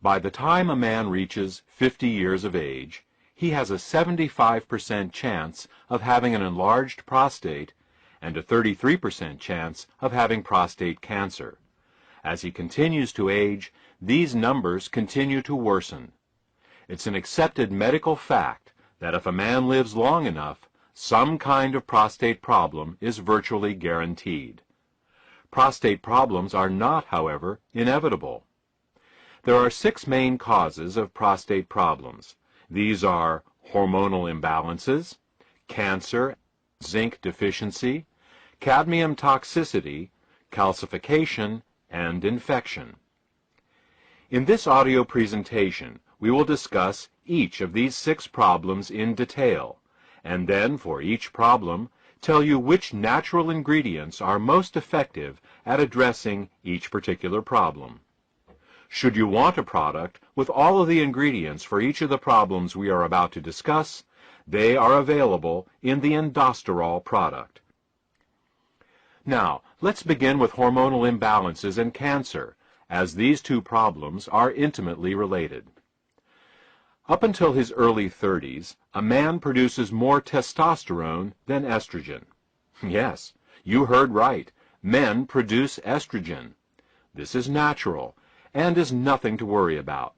By the time a man reaches 50 years of age, he has a 75% chance of having an enlarged prostate and a 33% chance of having prostate cancer. As he continues to age, these numbers continue to worsen. It's an accepted medical fact that if a man lives long enough, some kind of prostate problem is virtually guaranteed. Prostate problems are not, however, inevitable. There are 6 main causes of prostate problems. These are hormonal imbalances, cancer, zinc deficiency, cadmium toxicity, calcification, and infection. In this audio presentation, we will discuss each of these 6 problems in detail, and then for each problem, tell you which natural ingredients are most effective at addressing each particular problem. Should you want a product with all of the ingredients for each of the problems we are about to discuss, they are available in the Endosterol product. Now, let's begin with hormonal imbalances and cancer, as these 2 problems are intimately related. Up until his early 30s, a man produces more testosterone than estrogen. Yes, you heard right. Men produce estrogen. This is natural and is nothing to worry about.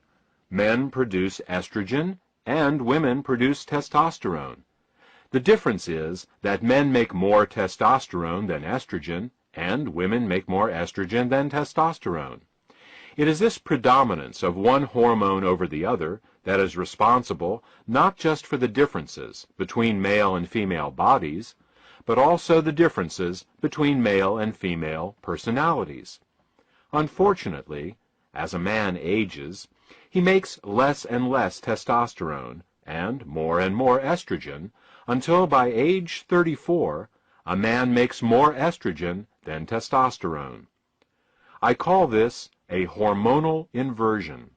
Men produce estrogen and women produce testosterone. The difference is that men make more testosterone than estrogen and women make more estrogen than testosterone. It is this predominance of one hormone over the other that is responsible not just for the differences between male and female bodies, but also the differences between male and female personalities. Unfortunately, as a man ages, he makes less and less testosterone and more estrogen until by age 34, a man makes more estrogen than testosterone. I call this a hormonal inversion.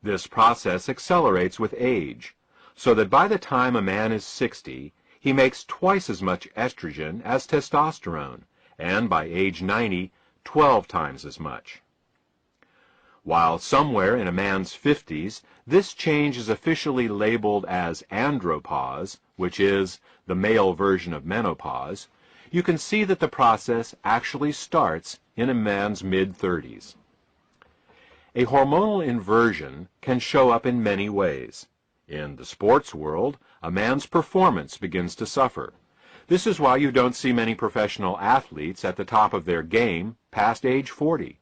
This process accelerates with age, so that by the time a man is 60, he makes twice as much estrogen as testosterone, and by age 90, 12 times as much. While somewhere in a man's 50s, this change is officially labeled as andropause, which is the male version of menopause, you can see that the process actually starts in a man's mid-30s. A hormonal inversion can show up in many ways. In the sports world, a man's performance begins to suffer. This is why you don't see many professional athletes at the top of their game past age 40.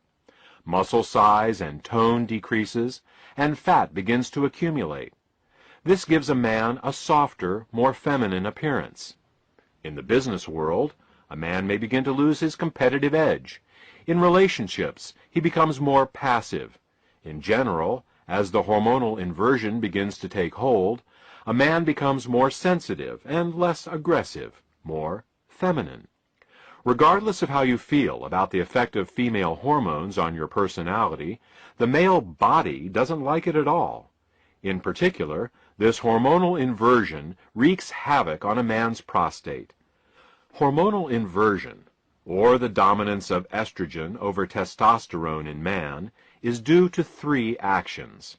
Muscle size and tone decreases, and fat begins to accumulate. This gives a man a softer, more feminine appearance. In the business world, a man may begin to lose his competitive edge. In relationships, he becomes more passive. In general, as the hormonal inversion begins to take hold, a man becomes more sensitive and less aggressive, more feminine. Regardless of how you feel about the effect of female hormones on your personality, the male body doesn't like it at all. In particular, this hormonal inversion wreaks havoc on a man's prostate. Hormonal inversion, or the dominance of estrogen over testosterone in man, is due to 3 actions.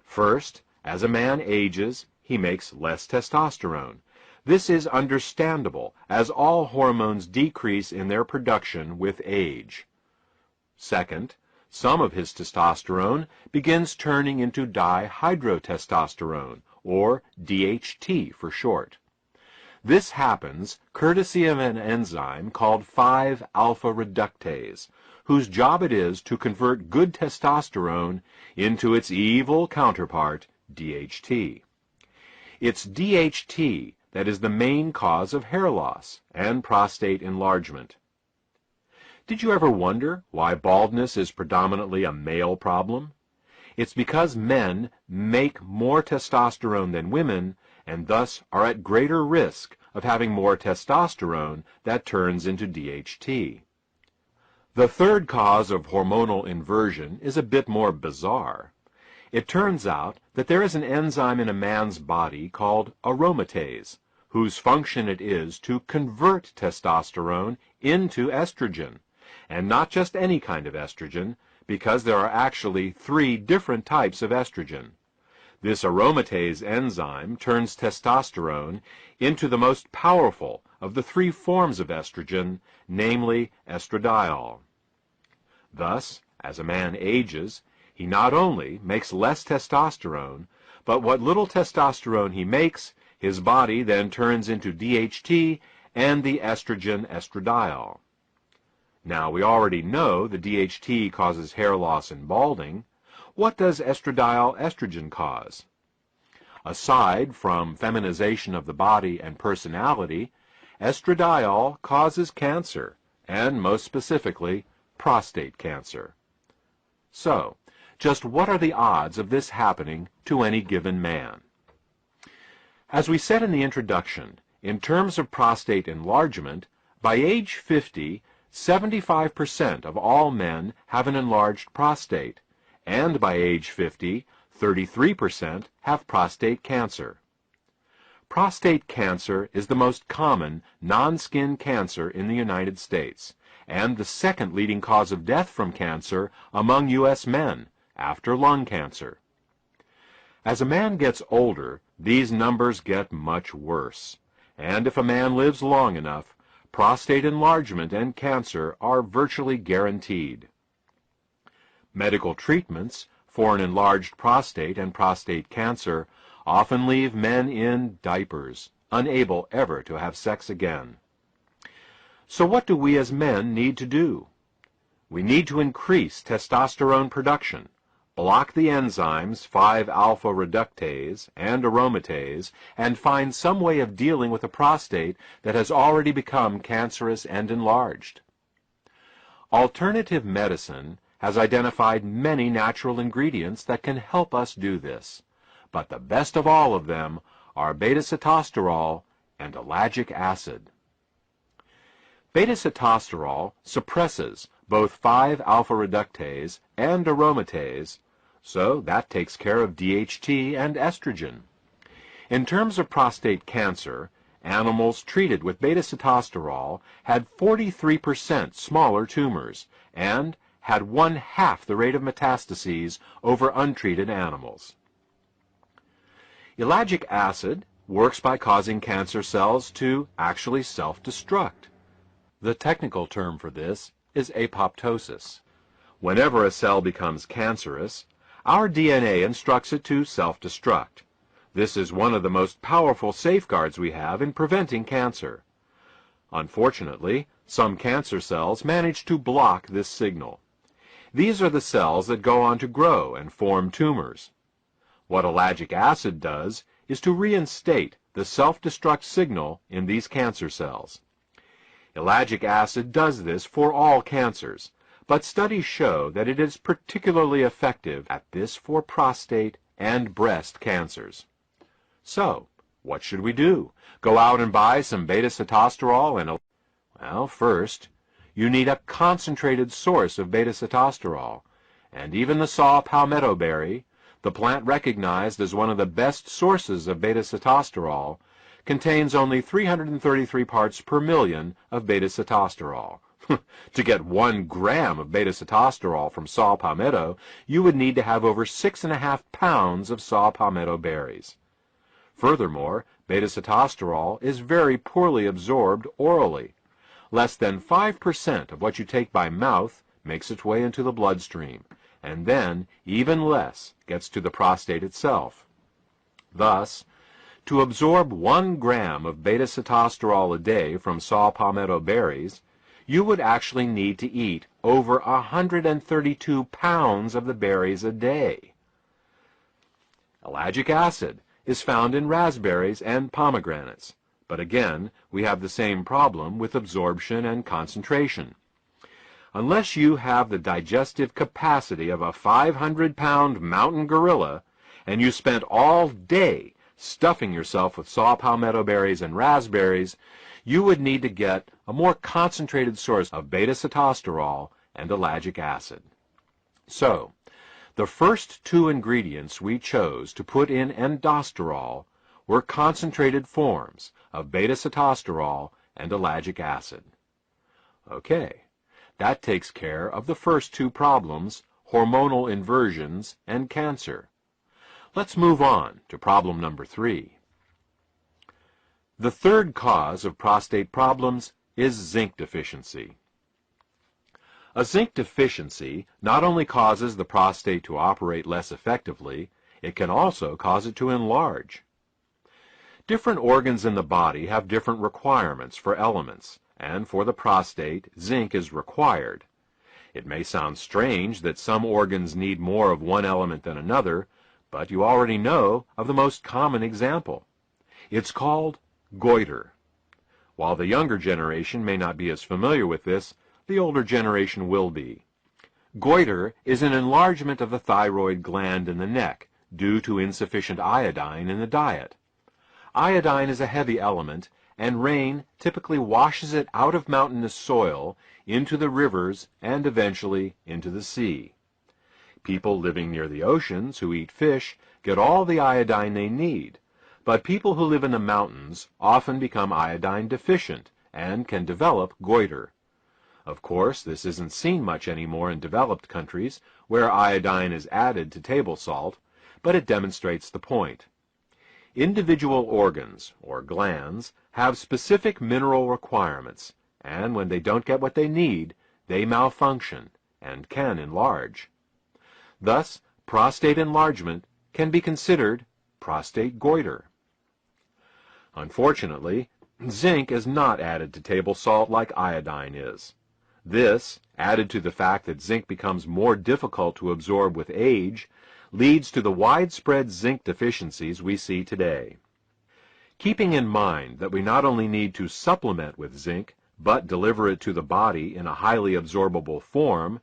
First, as a man ages, he makes less testosterone. This is understandable, as all hormones decrease in their production with age. Second, some of his testosterone begins turning into dihydrotestosterone, or DHT for short. This happens courtesy of an enzyme called 5-alpha reductase, whose job it is to convert good testosterone into its evil counterpart, DHT. It's DHT that is the main cause of hair loss and prostate enlargement. Did you ever wonder why baldness is predominantly a male problem? It's because men make more testosterone than women and thus are at greater risk of having more testosterone that turns into DHT. The third cause of hormonal inversion is a bit more bizarre. It turns out that there is an enzyme in a man's body called aromatase, whose function it is to convert testosterone into estrogen, and not just any kind of estrogen, because there are actually 3 different types of estrogen. This aromatase enzyme turns testosterone into the most powerful of the 3 forms of estrogen, namely estradiol. Thus, as a man ages, he not only makes less testosterone, but what little testosterone he makes, his body then turns into DHT and the estrogen estradiol. Now, we already know the DHT causes hair loss and balding. What does estradiol estrogen cause? Aside from feminization of the body and personality, estradiol causes cancer, and most specifically, prostate cancer. So, just what are the odds of this happening to any given man? As we said in the introduction, in terms of prostate enlargement, by age 50, 75% of all men have an enlarged prostate, and by age 50, 33% have prostate cancer. Prostate cancer is the most common non-skin cancer in the United States, and the second leading cause of death from cancer among U.S. men, after lung cancer. As a man gets older, these numbers get much worse, and if a man lives long enough, prostate enlargement and cancer are virtually guaranteed. Medical treatments for an enlarged prostate and prostate cancer often leave men in diapers, unable ever to have sex again. So what do we as men need to do? We need to increase testosterone production, block the enzymes 5-alpha reductase and aromatase, and find some way of dealing with a prostate that has already become cancerous and enlarged. Alternative medicine has identified many natural ingredients that can help us do this, but the best of all of them are beta-sitosterol and ellagic acid. Beta-sitosterol suppresses both 5-alpha reductase and aromatase, so that takes care of DHT and estrogen. In terms of prostate cancer, animals treated with beta-sitosterol had 43% smaller tumors and had 1/2 the rate of metastases over untreated animals. Ellagic acid works by causing cancer cells to actually self-destruct. The technical term for this is apoptosis. Whenever a cell becomes cancerous, our DNA instructs it to self-destruct. This is one of the most powerful safeguards we have in preventing cancer. Unfortunately, some cancer cells manage to block this signal. These are the cells that go on to grow and form tumors. What ellagic acid does is to reinstate the self-destruct signal in these cancer cells. Ellagic acid does this for all cancers, but studies show that it is particularly effective at this for prostate and breast cancers. So, what should we do? Go out and buy some beta-sitosterol and... Well, first, you need a concentrated source of beta-sitosterol, and even the saw palmetto berry, the plant recognized as one of the best sources of beta-sitosterol, contains only 333 parts per million of beta-sitosterol. To get 1 gram of beta-sitosterol from saw palmetto, you would need to have over 6.5 pounds of saw palmetto berries. Furthermore, beta-sitosterol is very poorly absorbed orally. Less than 5% of what you take by mouth makes its way into the bloodstream, and then even less gets to the prostate itself. Thus, to absorb 1 gram of beta-sitosterol a day from saw palmetto berries, you would actually need to eat over 132 pounds of the berries a day. Ellagic acid is found in raspberries and pomegranates, but again, we have the same problem with absorption and concentration. Unless you have the digestive capacity of a 500-pound mountain gorilla, and you spent all day stuffing yourself with saw palmetto berries and raspberries, you would need to get a more concentrated source of beta-sitosterol and ellagic acid. So, the first 2 ingredients we chose to put in endosterol were concentrated forms of beta-sitosterol and ellagic acid. Okay, that takes care of the first 2 problems, hormonal inversions, and cancer. Let's move on to problem number 3. The third cause of prostate problems is zinc deficiency. A zinc deficiency not only causes the prostate to operate less effectively, it can also cause it to enlarge. Different organs in the body have different requirements for elements, and for the prostate, zinc is required. It may sound strange that some organs need more of one element than another, but you already know of the most common example. It's called goiter. While the younger generation may not be as familiar with this, the older generation will be. Goiter is an enlargement of the thyroid gland in the neck due to insufficient iodine in the diet. Iodine is a heavy element, and rain typically washes it out of mountainous soil into the rivers and eventually into the sea. People living near the oceans who eat fish get all the iodine they need, but people who live in the mountains often become iodine deficient and can develop goiter. Of course, this isn't seen much anymore in developed countries where iodine is added to table salt, but it demonstrates the point. Individual organs, or glands, have specific mineral requirements, and when they don't get what they need, they malfunction and can enlarge. Thus, prostate enlargement can be considered prostate goiter. Unfortunately, zinc is not added to table salt like iodine is. This, added to the fact that zinc becomes more difficult to absorb with age, leads to the widespread zinc deficiencies we see today. Keeping in mind that we not only need to supplement with zinc, but deliver it to the body in a highly absorbable form,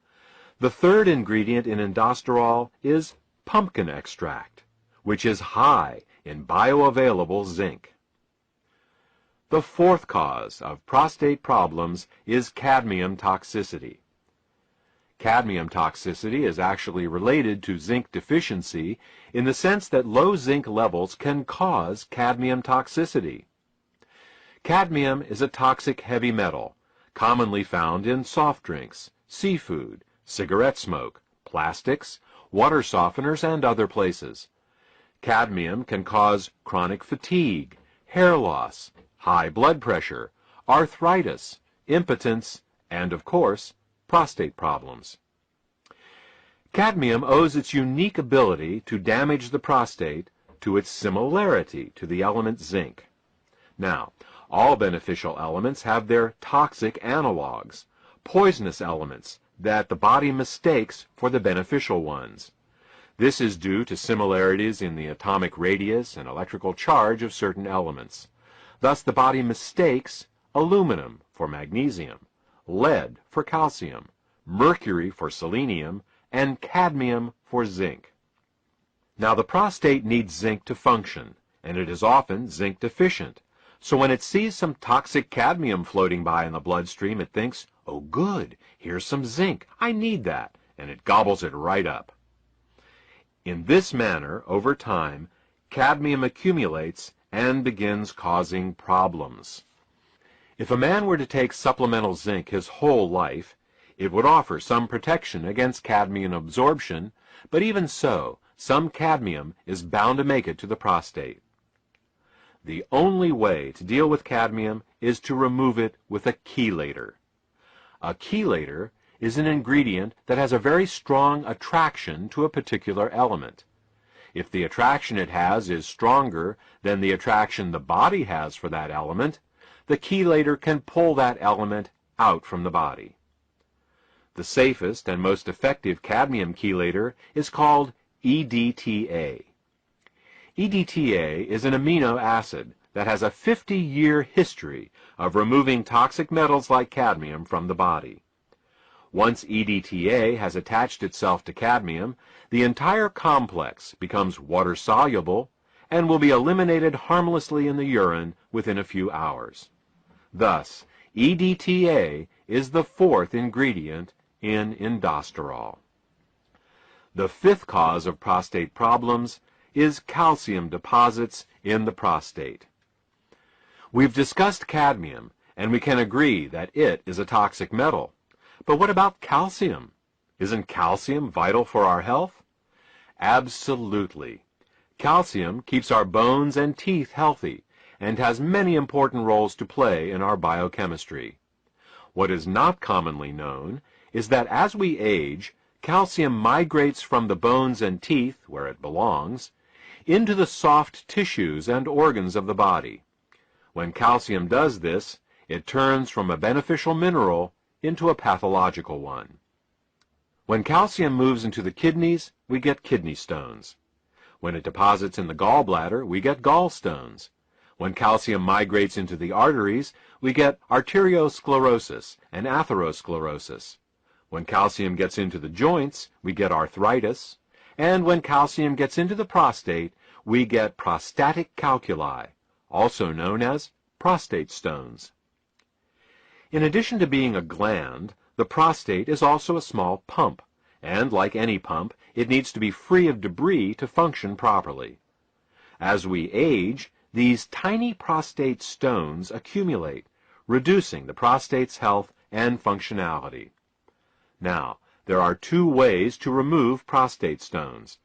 the third ingredient in indosterol is pumpkin extract, which is high in bioavailable zinc. The fourth cause of prostate problems is cadmium toxicity. Cadmium toxicity is actually related to zinc deficiency in the sense that low zinc levels can cause cadmium toxicity. Cadmium is a toxic heavy metal, commonly found in soft drinks, seafood, cigarette smoke, plastics, water softeners, and other places. Cadmium can cause chronic fatigue, hair loss, high blood pressure, arthritis, impotence, and, of course, prostate problems. Cadmium owes its unique ability to damage the prostate to its similarity to the element zinc. Now, all beneficial elements have their toxic analogs, poisonous elements that the body mistakes for the beneficial ones. This is due to similarities in the atomic radius and electrical charge of certain elements. Thus, the body mistakes aluminum for magnesium, lead for calcium, mercury for selenium, and cadmium for zinc. Now, the prostate needs zinc to function, and it is often zinc deficient. So when it sees some toxic cadmium floating by in the bloodstream, it thinks, "Oh good, here's some zinc, I need that," and it gobbles it right up. In this manner, over time, cadmium accumulates and begins causing problems. If a man were to take supplemental zinc his whole life, it would offer some protection against cadmium absorption, but even so, some cadmium is bound to make it to the prostate. The only way to deal with cadmium is to remove it with a chelator. A chelator is an ingredient that has a very strong attraction to a particular element. If the attraction it has is stronger than the attraction the body has for that element, the chelator can pull that element out from the body. The safest and most effective cadmium chelator is called EDTA. EDTA is an amino acid that has a 50-year history of removing toxic metals like cadmium from the body. Once EDTA has attached itself to cadmium, the entire complex becomes water-soluble and will be eliminated harmlessly in the urine within a few hours. Thus, EDTA is the fourth ingredient in indosterol. The fifth cause of prostate problems is calcium deposits in the prostate. We've discussed cadmium, and we can agree that it is a toxic metal. But what about calcium? Isn't calcium vital for our health? Absolutely. Calcium keeps our bones and teeth healthy and has many important roles to play in our biochemistry. What is not commonly known is that as we age, calcium migrates from the bones and teeth, where it belongs, into the soft tissues and organs of the body. When calcium does this, it turns from a beneficial mineral into a pathological one. When calcium moves into the kidneys, we get kidney stones. When it deposits in the gallbladder, we get gallstones. When calcium migrates into the arteries, we get arteriosclerosis and atherosclerosis. When calcium gets into the joints, we get arthritis. And when calcium gets into the prostate, we get prostatic calculi, also known as prostate stones. In addition to being a gland, the prostate is also a small pump, and like any pump, it needs to be free of debris to function properly. As we age, these tiny prostate stones accumulate, reducing the prostate's health and functionality. Now, there are two ways to remove prostate stones.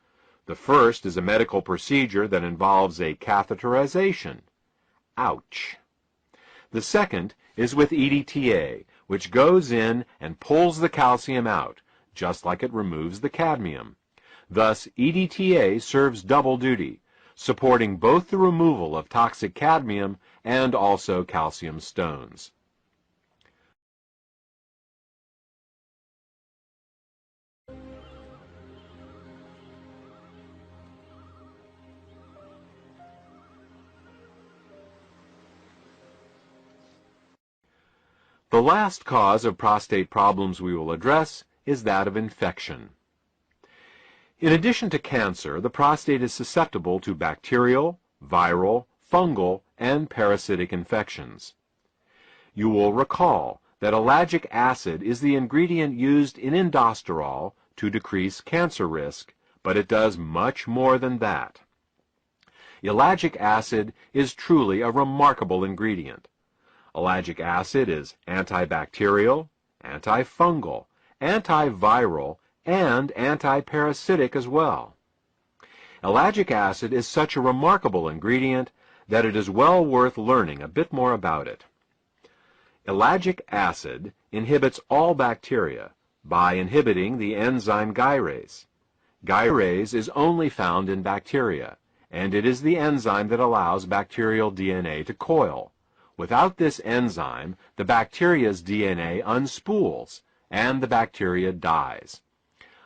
The first is a medical procedure that involves a catheterization. Ouch! The second is with EDTA, which goes in and pulls the calcium out, just like it removes the cadmium. Thus, EDTA serves double duty, supporting both the removal of toxic cadmium and also calcium stones. The last cause of prostate problems we will address is that of infection. In addition to cancer, the prostate is susceptible to bacterial, viral, fungal, and parasitic infections. You will recall that ellagic acid is the ingredient used in indosterol to decrease cancer risk, but it does much more than that. Ellagic acid is truly a remarkable ingredient. Ellagic acid is antibacterial, antifungal, antiviral, and antiparasitic as well. Ellagic acid is such a remarkable ingredient that it is well worth learning a bit more about it. Ellagic acid inhibits all bacteria by inhibiting the enzyme gyrase. Gyrase is only found in bacteria, and it is the enzyme that allows bacterial DNA to coil. Without this enzyme, the bacteria's DNA unspools, and the bacteria dies.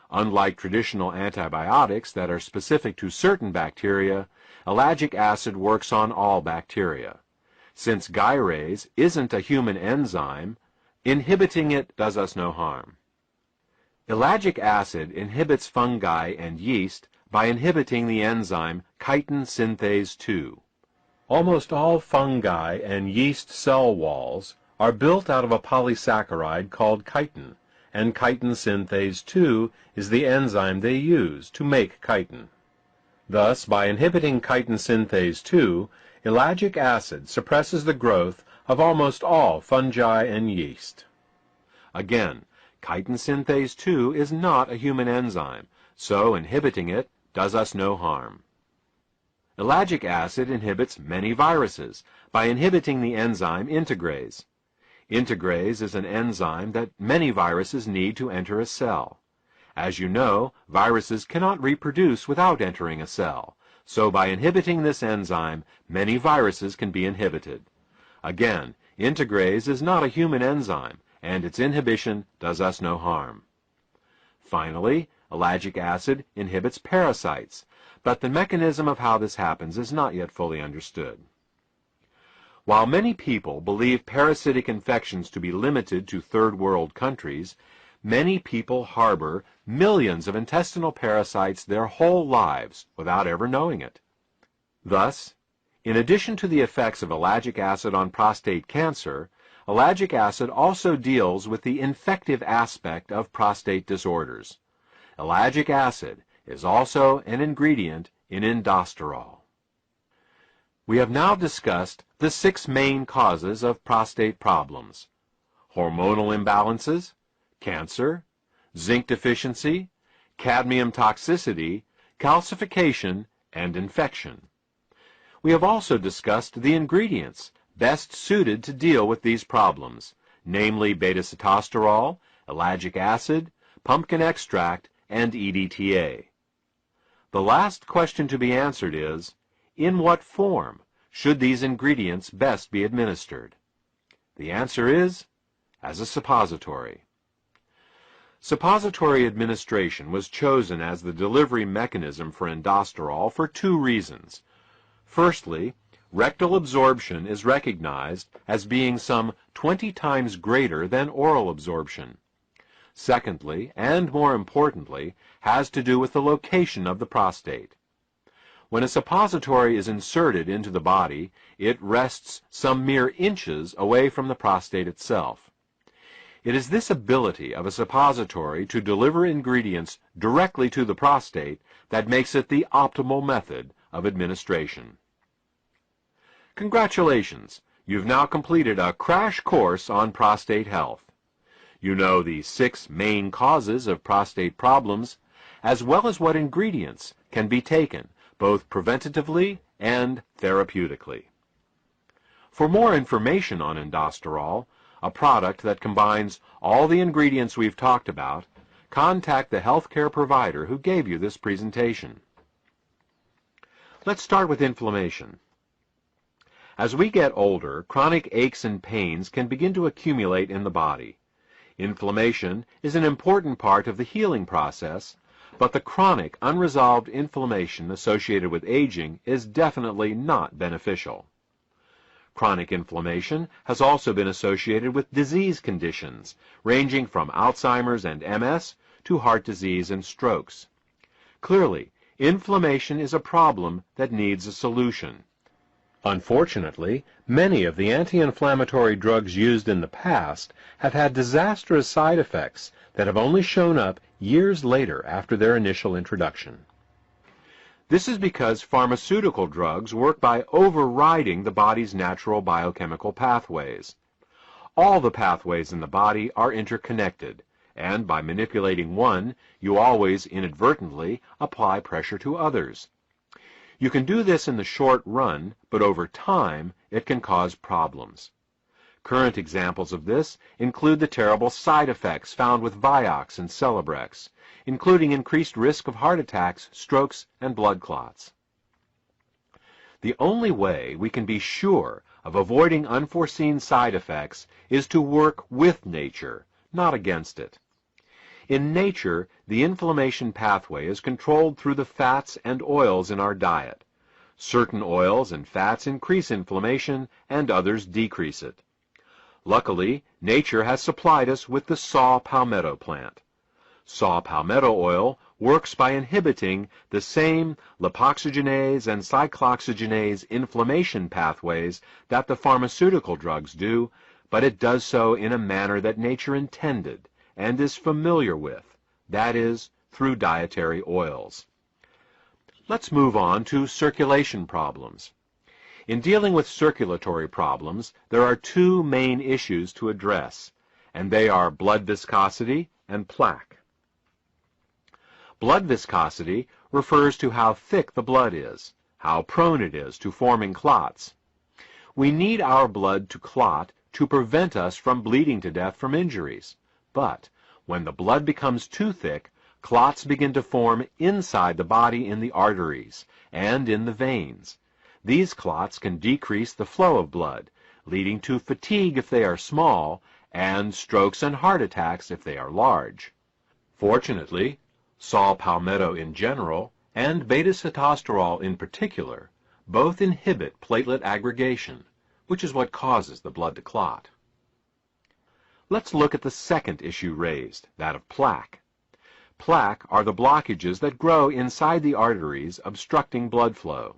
Unlike traditional antibiotics that are specific to certain bacteria, ellagic acid works on all bacteria. Since gyrase isn't a human enzyme, inhibiting it does us no harm. Ellagic acid inhibits fungi and yeast by inhibiting the enzyme chitin synthase 2. Almost all fungi and yeast cell walls are built out of a polysaccharide called chitin, and chitin synthase 2 is the enzyme they use to make chitin. Thus, by inhibiting chitin synthase 2, ellagic acid suppresses the growth of almost all fungi and yeast. Again, chitin synthase 2 is not a human enzyme, so inhibiting it does us no harm. Ellagic acid inhibits many viruses by inhibiting the enzyme integrase. Integrase is an enzyme that many viruses need to enter a cell. As you know, viruses cannot reproduce without entering a cell, so by inhibiting this enzyme, many viruses can be inhibited. Again, integrase is not a human enzyme, and its inhibition does us no harm. Finally, ellagic acid inhibits parasites, but the mechanism of how this happens is not yet fully understood. While many people believe parasitic infections to be limited to third world countries, many people harbor millions of intestinal parasites their whole lives without ever knowing it. Thus, in addition to the effects of ellagic acid on prostate cancer, ellagic acid also deals with the infective aspect of prostate disorders. Ellagic acid is also an ingredient in indosterol. We have now discussed the 6 main causes of prostate problems: hormonal imbalances, cancer, zinc deficiency, cadmium toxicity, calcification, and infection. We have also discussed the ingredients best suited to deal with these problems, namely beta-sitosterol, ellagic acid, pumpkin extract, and EDTA. The last question to be answered is, in what form should these ingredients best be administered? The answer is, as a suppository. Suppository administration was chosen as the delivery mechanism for indosterol for two reasons. Firstly, rectal absorption is recognized as being some 20 times greater than oral absorption. Secondly, and more importantly, has to do with the location of the prostate. When a suppository is inserted into the body, it rests some mere inches away from the prostate itself. It is this ability of a suppository to deliver ingredients directly to the prostate that makes it the optimal method of administration. Congratulations! You've now completed a crash course on prostate health. You know the 6 main causes of prostate problems, as well as what ingredients can be taken, both preventatively and therapeutically. For more information on indosterol, a product that combines all the ingredients we've talked about, contact the healthcare provider who gave you this presentation. Let's start with inflammation. As we get older, chronic aches and pains can begin to accumulate in the body. Inflammation is an important part of the healing process, but the chronic, unresolved inflammation associated with aging is definitely not beneficial. Chronic inflammation has also been associated with disease conditions, ranging from Alzheimer's and MS to heart disease and strokes. Clearly, inflammation is a problem that needs a solution. Unfortunately, many of the anti-inflammatory drugs used in the past have had disastrous side effects that have only shown up years later after their initial introduction. This is because pharmaceutical drugs work by overriding the body's natural biochemical pathways. All the pathways in the body are interconnected, and by manipulating one, you always inadvertently apply pressure to others. You can do this in the short run, but over time, it can cause problems. Current examples of this include the terrible side effects found with Vioxx and Celebrex, including increased risk of heart attacks, strokes, and blood clots. The only way we can be sure of avoiding unforeseen side effects is to work with nature, not against it. In nature, the inflammation pathway is controlled through the fats and oils in our diet. Certain oils and fats increase inflammation, and others decrease it. Luckily, nature has supplied us with the saw palmetto plant. Saw palmetto oil works by inhibiting the same lipoxygenase and cyclooxygenase inflammation pathways that the pharmaceutical drugs do, but it does so in a manner that nature intended and is familiar with, that is, through dietary oils. Let's move on to circulation problems. In dealing with circulatory problems, there are two main issues to address, and they are blood viscosity and plaque. Blood viscosity refers to how thick the blood is, how prone it is to forming clots. We need our blood to clot to prevent us from bleeding to death from injuries. But when the blood becomes too thick, clots begin to form inside the body in the arteries and in the veins. These clots can decrease the flow of blood, leading to fatigue if they are small, and strokes and heart attacks if they are large. Fortunately, saw palmetto in general, and beta-sitosterol in particular, both inhibit platelet aggregation, which is what causes the blood to clot. Let's look at the second issue raised, that of plaque. Plaque are the blockages that grow inside the arteries, obstructing blood flow.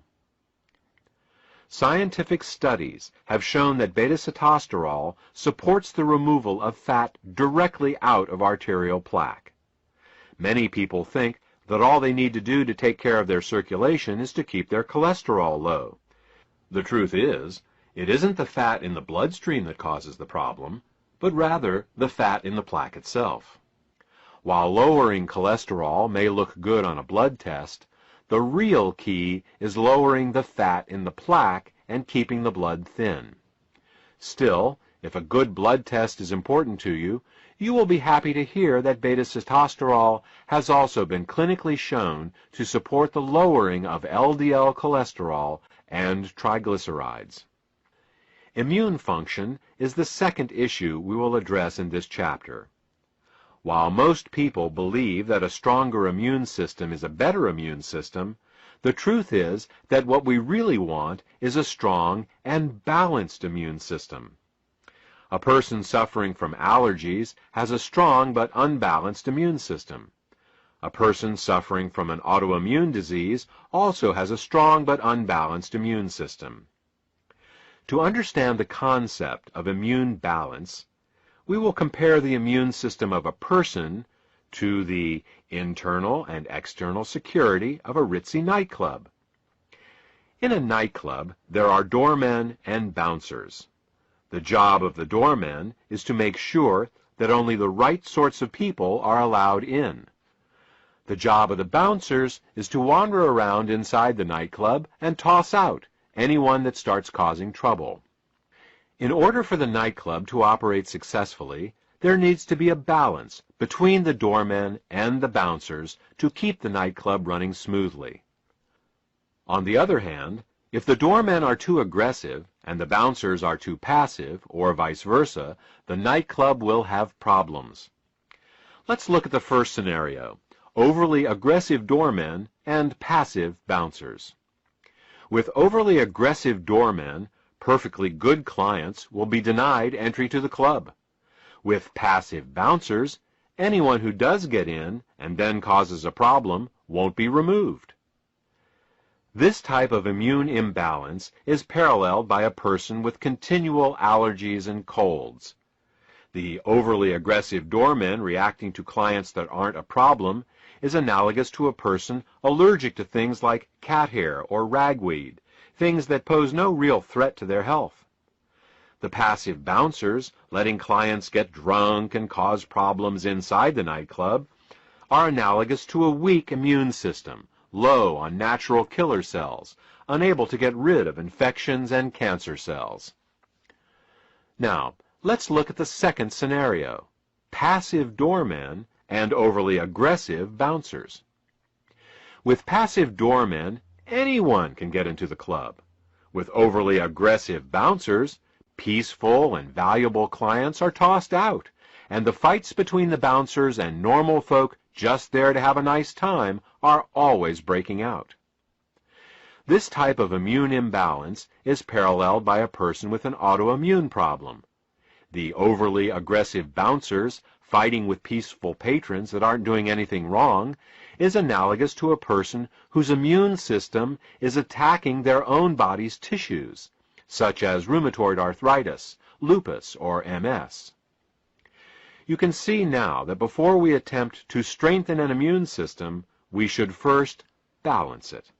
Scientific studies have shown that beta-sitosterol supports the removal of fat directly out of arterial plaque. Many people think that all they need to do to take care of their circulation is to keep their cholesterol low. The truth is, it isn't the fat in the bloodstream that causes the problem, but rather the fat in the plaque itself. While lowering cholesterol may look good on a blood test, the real key is lowering the fat in the plaque and keeping the blood thin. Still, if a good blood test is important to you, you will be happy to hear that beta-sitosterol has also been clinically shown to support the lowering of LDL cholesterol and triglycerides. Immune function is the second issue we will address in this chapter. While most people believe that a stronger immune system is a better immune system, the truth is that what we really want is a strong and balanced immune system. A person suffering from allergies has a strong but unbalanced immune system. A person suffering from an autoimmune disease also has a strong but unbalanced immune system. To understand the concept of immune balance, we will compare the immune system of a person to the internal and external security of a ritzy nightclub. In a nightclub, there are doormen and bouncers. The job of the doormen is to make sure that only the right sorts of people are allowed in. The job of the bouncers is to wander around inside the nightclub and toss out anyone that starts causing trouble. In order for the nightclub to operate successfully, there needs to be a balance between the doormen and the bouncers to keep the nightclub running smoothly. On the other hand, if the doormen are too aggressive and the bouncers are too passive, or vice versa, the nightclub will have problems. Let's look at the first scenario: overly aggressive doormen and passive bouncers. With overly aggressive doormen, perfectly good clients will be denied entry to the club. With passive bouncers, anyone who does get in and then causes a problem won't be removed. This type of immune imbalance is paralleled by a person with continual allergies and colds. The overly aggressive doormen reacting to clients that aren't a problem is analogous to a person allergic to things like cat hair or ragweed, things that pose no real threat to their health. The passive bouncers, letting clients get drunk and cause problems inside the nightclub, are analogous to a weak immune system, low on natural killer cells, unable to get rid of infections and cancer cells. Now, let's look at the second scenario: passive doormen and overly aggressive bouncers. With passive doormen, anyone can get into the club. With overly aggressive bouncers, peaceful and valuable clients are tossed out, and the fights between the bouncers and normal folk just there to have a nice time are always breaking out. This type of immune imbalance is paralleled by a person with an autoimmune problem. The overly aggressive bouncers fighting with peaceful patrons that aren't doing anything wrong is analogous to a person whose immune system is attacking their own body's tissues, such as rheumatoid arthritis, lupus, or MS. You can see now that before we attempt to strengthen an immune system, we should first balance it.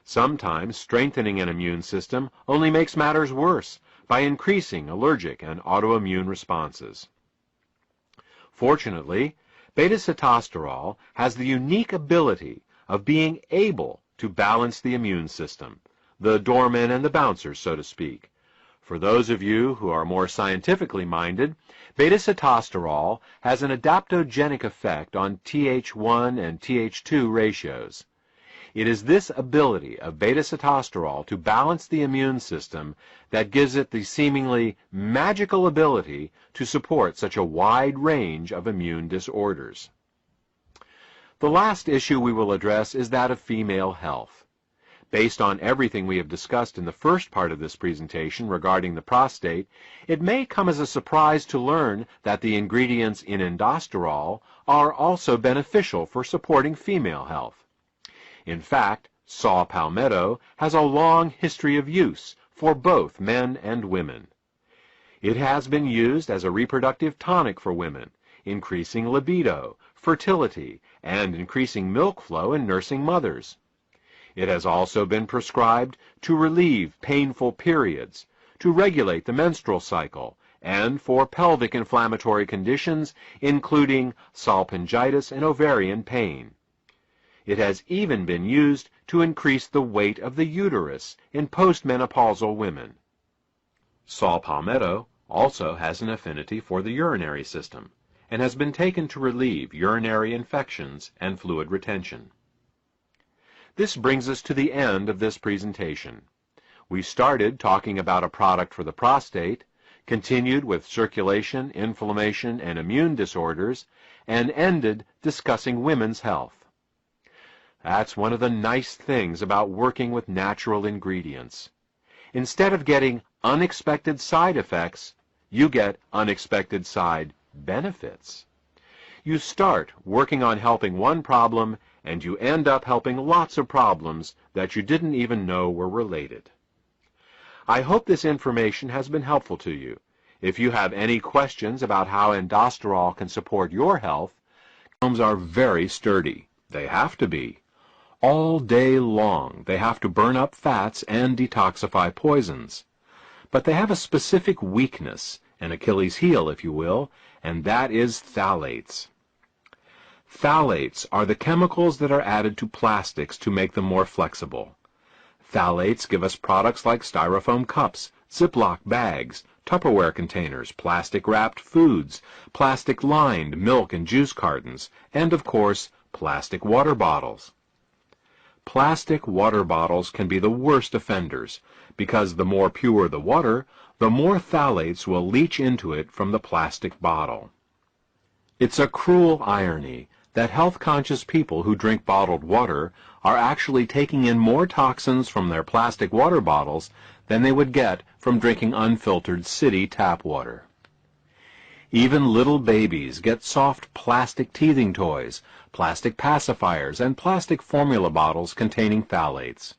Sometimes strengthening an immune system only makes matters worse by increasing allergic and autoimmune responses. Fortunately, beta-sitosterol has the unique ability of being able to balance the immune system, the doormen and the bouncers, so to speak. For those of you who are more scientifically minded, beta-sitosterol has an adaptogenic effect on Th1 and Th2 ratios. It is this ability of beta-sitosterol to balance the immune system that gives it the seemingly magical ability to support such a wide range of immune disorders. The last issue we will address is that of female health. Based on everything we have discussed in the first part of this presentation regarding the prostate, it may come as a surprise to learn that the ingredients in indosterol are also beneficial for supporting female health. In fact, saw palmetto has a long history of use for both men and women. It has been used as a reproductive tonic for women, increasing libido, fertility, and increasing milk flow in nursing mothers. It has also been prescribed to relieve painful periods, to regulate the menstrual cycle, and for pelvic inflammatory conditions, including salpingitis and ovarian pain. It has even been used to increase the weight of the uterus in postmenopausal women. Saw palmetto also has an affinity for the urinary system and has been taken to relieve urinary infections and fluid retention. This brings us to the end of this presentation. We started talking about a product for the prostate, continued with circulation, inflammation, and immune disorders, and ended discussing women's health. That's one of the nice things about working with natural ingredients. Instead of getting unexpected side effects, you get unexpected side benefits. You start working on helping one problem, and you end up helping lots of problems that you didn't even know were related. I hope this information has been helpful to you. If you have any questions about how aldosterone can support your health, condoms are very sturdy. They have to be. All day long, they have to burn up fats and detoxify poisons. But they have a specific weakness, an Achilles heel, if you will, and that is phthalates. Phthalates are the chemicals that are added to plastics to make them more flexible. Phthalates give us products like styrofoam cups, Ziploc bags, Tupperware containers, plastic-wrapped foods, plastic-lined milk and juice cartons, and, of course, plastic water bottles. Plastic water bottles can be the worst offenders, because the more pure the water, the more phthalates will leach into it from the plastic bottle. It's a cruel irony that health-conscious people who drink bottled water are actually taking in more toxins from their plastic water bottles than they would get from drinking unfiltered city tap water. Even little babies get soft plastic teething toys, plastic pacifiers, and plastic formula bottles containing phthalates.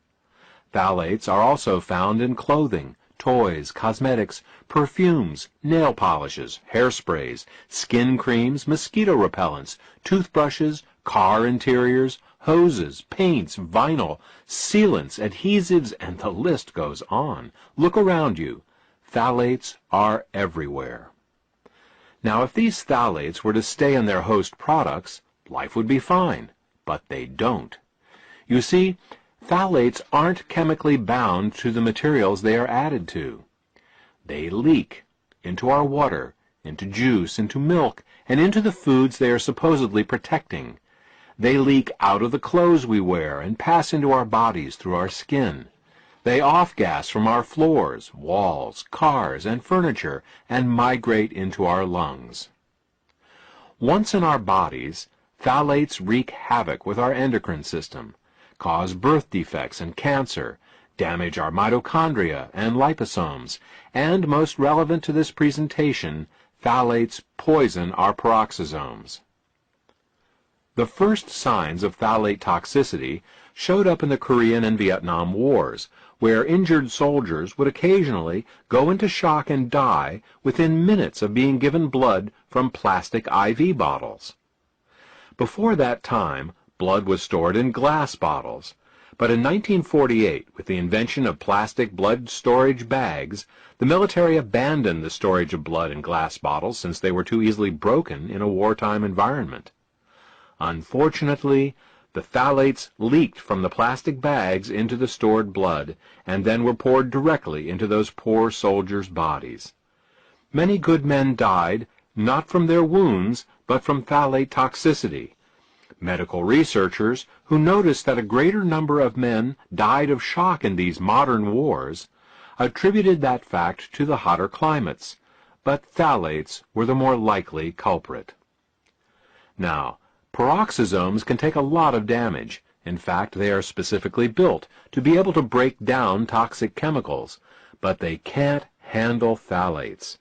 Phthalates are also found in clothing, toys, cosmetics, perfumes, nail polishes, hairsprays, skin creams, mosquito repellents, toothbrushes, car interiors, hoses, paints, vinyl, sealants, adhesives, and the list goes on. Look around you. Phthalates are everywhere. Now, if these phthalates were to stay in their host products, life would be fine, but they don't. You see, phthalates aren't chemically bound to the materials they are added to. They leak into our water, into juice, into milk, and into the foods they are supposedly protecting. They leak out of the clothes we wear and pass into our bodies through our skin. They off-gas from our floors, walls, cars, and furniture, and migrate into our lungs. Once in our bodies, phthalates wreak havoc with our endocrine system, cause birth defects and cancer, damage our mitochondria and liposomes, and, most relevant to this presentation, phthalates poison our peroxisomes. The first signs of phthalate toxicity showed up in the Korean and Vietnam Wars, where injured soldiers would occasionally go into shock and die within minutes of being given blood from plastic IV bottles. Before that time, blood was stored in glass bottles, but in 1948, with the invention of plastic blood storage bags, the military abandoned the storage of blood in glass bottles since they were too easily broken in a wartime environment. Unfortunately, the phthalates leaked from the plastic bags into the stored blood and then were poured directly into those poor soldiers' bodies. Many good men died, not from their wounds, but from phthalate toxicity. Medical researchers, who noticed that a greater number of men died of shock in these modern wars, attributed that fact to the hotter climates, but phthalates were the more likely culprit. Now, peroxisomes can take a lot of damage. In fact, they are specifically built to be able to break down toxic chemicals, but they can't handle phthalates.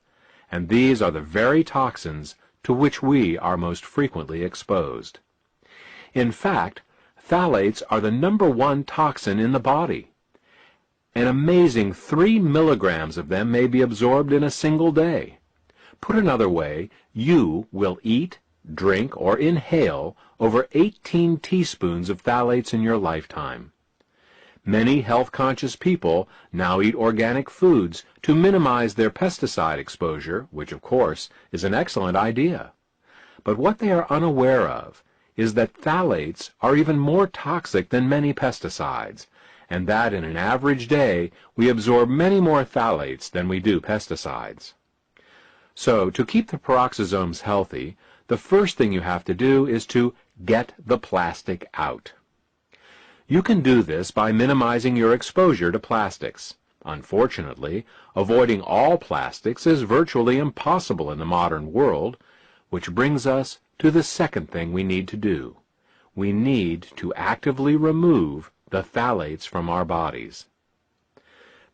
And these are the very toxins to which we are most frequently exposed. In fact, phthalates are the #1 toxin in the body. An amazing 3 milligrams of them may be absorbed in a single day. Put another way, you will eat, drink, or inhale over 18 teaspoons of phthalates in your lifetime. Many health-conscious people now eat organic foods to minimize their pesticide exposure, which of course is an excellent idea. But what they are unaware of is that phthalates are even more toxic than many pesticides, and that in an average day we absorb many more phthalates than we do pesticides. So, to keep the peroxisomes healthy, the first thing you have to do is to get the plastic out. You can do this by minimizing your exposure to plastics. Unfortunately, avoiding all plastics is virtually impossible in the modern world, which brings us to the second thing we need to do. We need to actively remove the phthalates from our bodies.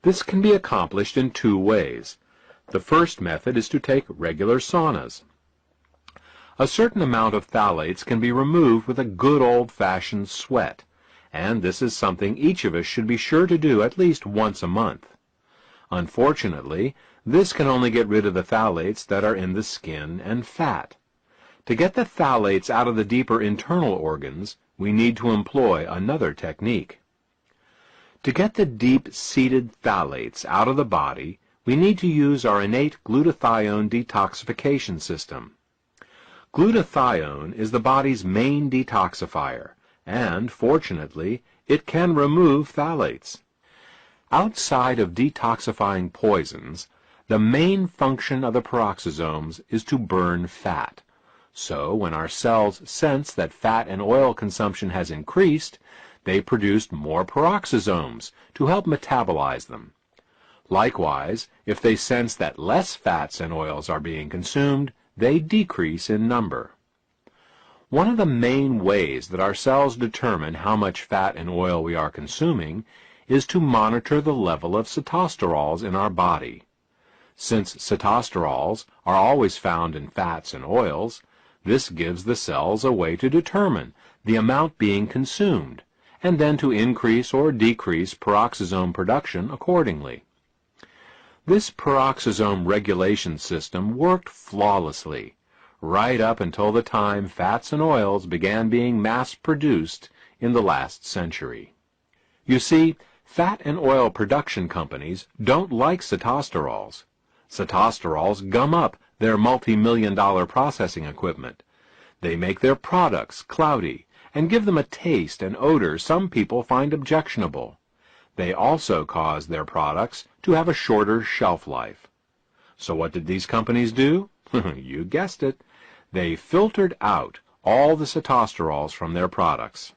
This can be accomplished in two ways. The first method is to take regular saunas. A certain amount of phthalates can be removed with a good old-fashioned sweat, and this is something each of us should be sure to do at least once a month. Unfortunately, this can only get rid of the phthalates that are in the skin and fat. To get the phthalates out of the deeper internal organs, we need to employ another technique. To get the deep-seated phthalates out of the body, we need to use our innate glutathione detoxification system. Glutathione is the body's main detoxifier, and, fortunately, it can remove phthalates. Outside of detoxifying poisons, the main function of the peroxisomes is to burn fat. So, when our cells sense that fat and oil consumption has increased, they produce more peroxisomes to help metabolize them. Likewise, if they sense that less fats and oils are being consumed, they decrease in number. One of the main ways that our cells determine how much fat and oil we are consuming is to monitor the level of sitosterols in our body. Since sitosterols are always found in fats and oils, this gives the cells a way to determine the amount being consumed, and then to increase or decrease peroxisome production accordingly. This peroxisome regulation system worked flawlessly, right up until the time fats and oils began being mass-produced in the last century. You see, fat and oil production companies don't like sitosterols. Sitosterols gum up their multi-million-dollar processing equipment. They make their products cloudy and give them a taste and odor some people find objectionable. They also cause their products to have a shorter shelf life. So what did these companies do? You guessed it. They filtered out all the sitosterols from their products.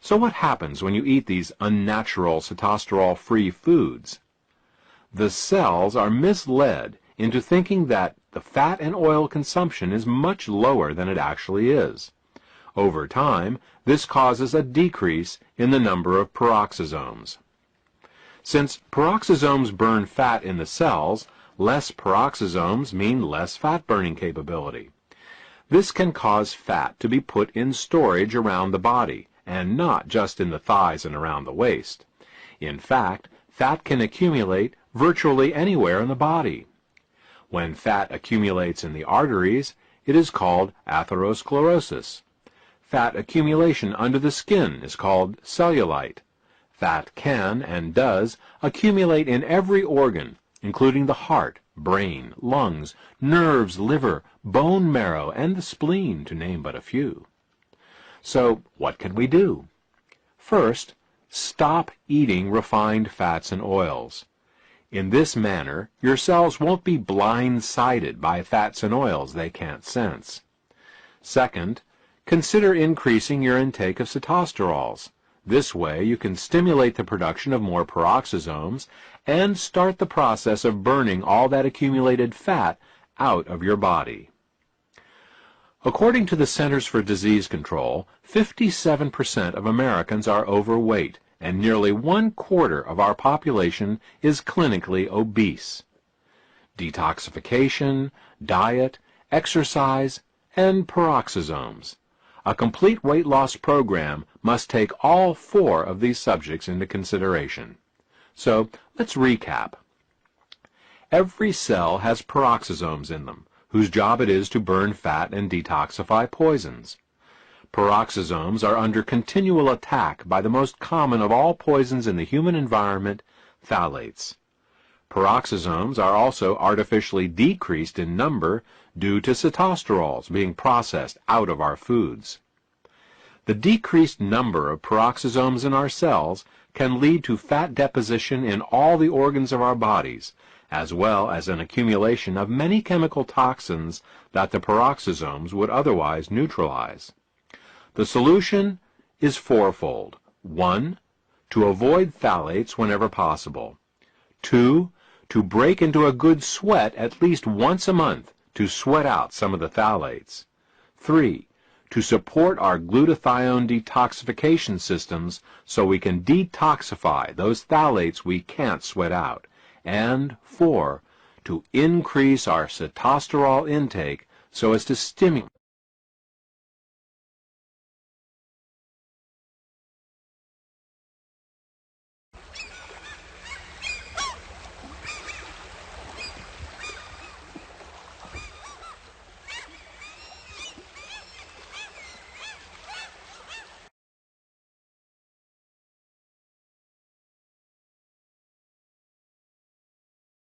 So what happens when you eat these unnatural sitosterol-free foods? The cells are misled into thinking that the fat and oil consumption is much lower than it actually is. Over time, this causes a decrease in the number of peroxisomes. Since peroxisomes burn fat in the cells, less peroxisomes mean less fat-burning capability. This can cause fat to be put in storage around the body, and not just in the thighs and around the waist. In fact, fat can accumulate virtually anywhere in the body. When fat accumulates in the arteries, it is called atherosclerosis. Fat accumulation under the skin is called cellulite. Fat can and does accumulate in every organ, including the heart, brain, lungs, nerves, liver, bone marrow, and the spleen, to name but a few. So, what can we do? First, stop eating refined fats and oils. In this manner, your cells won't be blindsided by fats and oils they can't sense. Second, consider increasing your intake of sitosterols. This way, you can stimulate the production of more peroxisomes and start the process of burning all that accumulated fat out of your body. According to the Centers for Disease Control, 57% of Americans are overweight, and nearly 1/4 of our population is clinically obese. Detoxification, diet, exercise, and peroxisomes. A complete weight loss program must take all 4 of these subjects into consideration. So, let's recap. Every cell has peroxisomes in them, whose job it is to burn fat and detoxify poisons. Peroxisomes are under continual attack by the most common of all poisons in the human environment, phthalates. Peroxisomes are also artificially decreased in number due to cetosterols being processed out of our foods. The decreased number of peroxisomes in our cells can lead to fat deposition in all the organs of our bodies, as well as an accumulation of many chemical toxins that the peroxisomes would otherwise neutralize. The solution is fourfold. 1. To avoid phthalates whenever possible. 2. To break into a good sweat at least once a month to sweat out some of the phthalates. 3. To support our glutathione detoxification systems so we can detoxify those phthalates we can't sweat out. And 4. To increase our cetosterol intake so as to stimulate